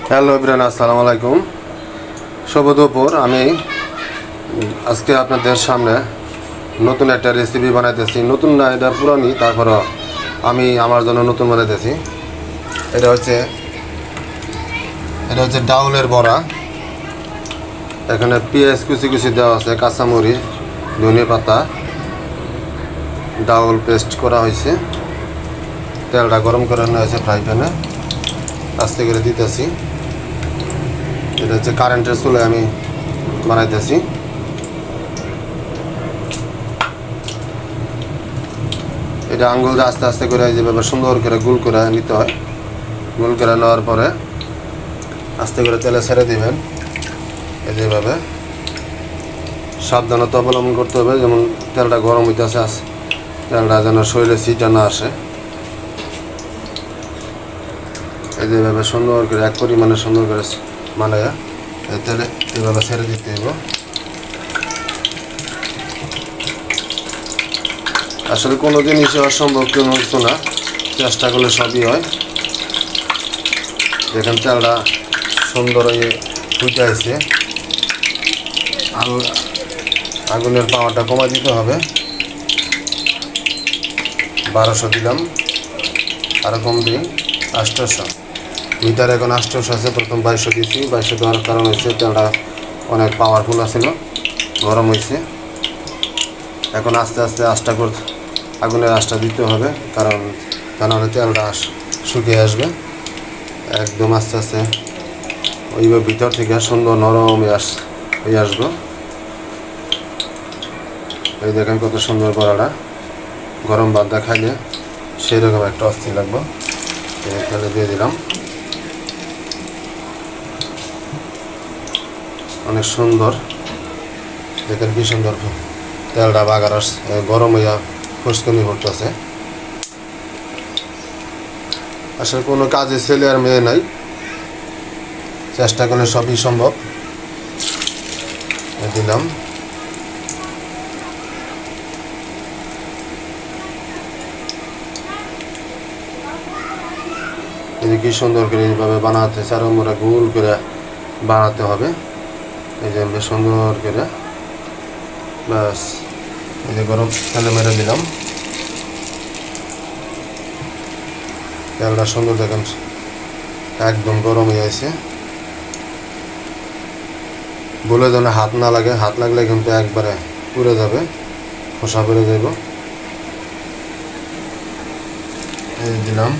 Hello everyone, আসসালামু আলাইকুম। শুভ দুপুর। আমি আজকে আপনাদের সামনে নতুন একটা রেসিপি বানাইতেছি। নতুন না, এটা পুরানি, তারপরও আমি আমার জন্য নতুন বানাইতেছি। এটা হচ্ছে ডাউলের বড়া। এখানে পেঁয়াজ কুচি কুচি দেওয়া আছে, কাঁচামরিচ, ধনে পাতা, ডাউল পেস্ট করা হয়েছে। তেলটা গরম করে নেওয়া হয়েছে ফ্রাই প্যানে, আস্তে করে দিতেছি। এটা হচ্ছে কারেন্টের চুলায় আমি বানাইতেছি। এটা আঙ্গুল দিয়ে আস্তে আস্তে করে যেভাবে সুন্দর করে গোল করে নিতে হয়। গোল করে নেওয়ার পরে আস্তে করে তেলে ছেড়ে দিবেন। এই যেভাবে সাবধানতা অবলম্বন করতে হবে, যেমন তেলটা গরম হইতেছে, তেলটা যেন শরীরে ছিটা না আসে। এই যেভাবে সুন্দর করে এক পরিমাণে সুন্দর করে মানে তেলে এইভাবে ছেড়ে দিতে হবে। আসলে কোনো জিনিসই অসম্ভব কোনো কিছু না, চেষ্টা করলে সবই হয়। দেখেন তেলটা সুন্দর হয়ে ফুটে আসছে। আগুনের পাওয়ারটা কমা দিতে হবে। 1200 দিলাম, আরও কম দিই 800। মিটার এখন 800 আছে, প্রথম 2200 দিয়েছি। 2200 দেওয়ার কারণ হচ্ছে তেলটা অনেক পাওয়ারফুল আছিল, গরম হয়েছে। এখন আস্তে আস্তে আগুনের আঁচটা দিতে হবে, কারণ তা নাহলে তেলটা শুকিয়ে আসবে। একদম আস্তে আস্তে ওইভাবে ভিতর থেকে সুন্দর নরম হয়ে আসবো। এই দেখেন কত সুন্দর বড়াটা, গরম ভাত খাইলে সেই রকম একটা অস্থির লাগবে। তেলে দিয়ে দিলাম, অনেক সুন্দর। দেখেন কি সুন্দর তেলটা বাগার গরম হইয়া ফুসকুনি করতেছে। আসলে কোনো কাজে ছেলে আর মেয়ে নাই, চেষ্টা করলে সবই সম্ভব। দিলাম, এই কি সুন্দর করে এইভাবে বানাতে চারমোড়া গোল করে বানাতে হবে। এই যে সুন্দর করে ব্যাস। এই যে গরম তেলে মেরে দিলাম, তেলটা সুন্দর দেখেন একদম গরম হয়ে আছে। বলে যেন হাত না লাগে, হাত লাগলে কিন্তু একবারে পুড়ে যাবে, খোসা পড়ে যাব। এই দিলাম।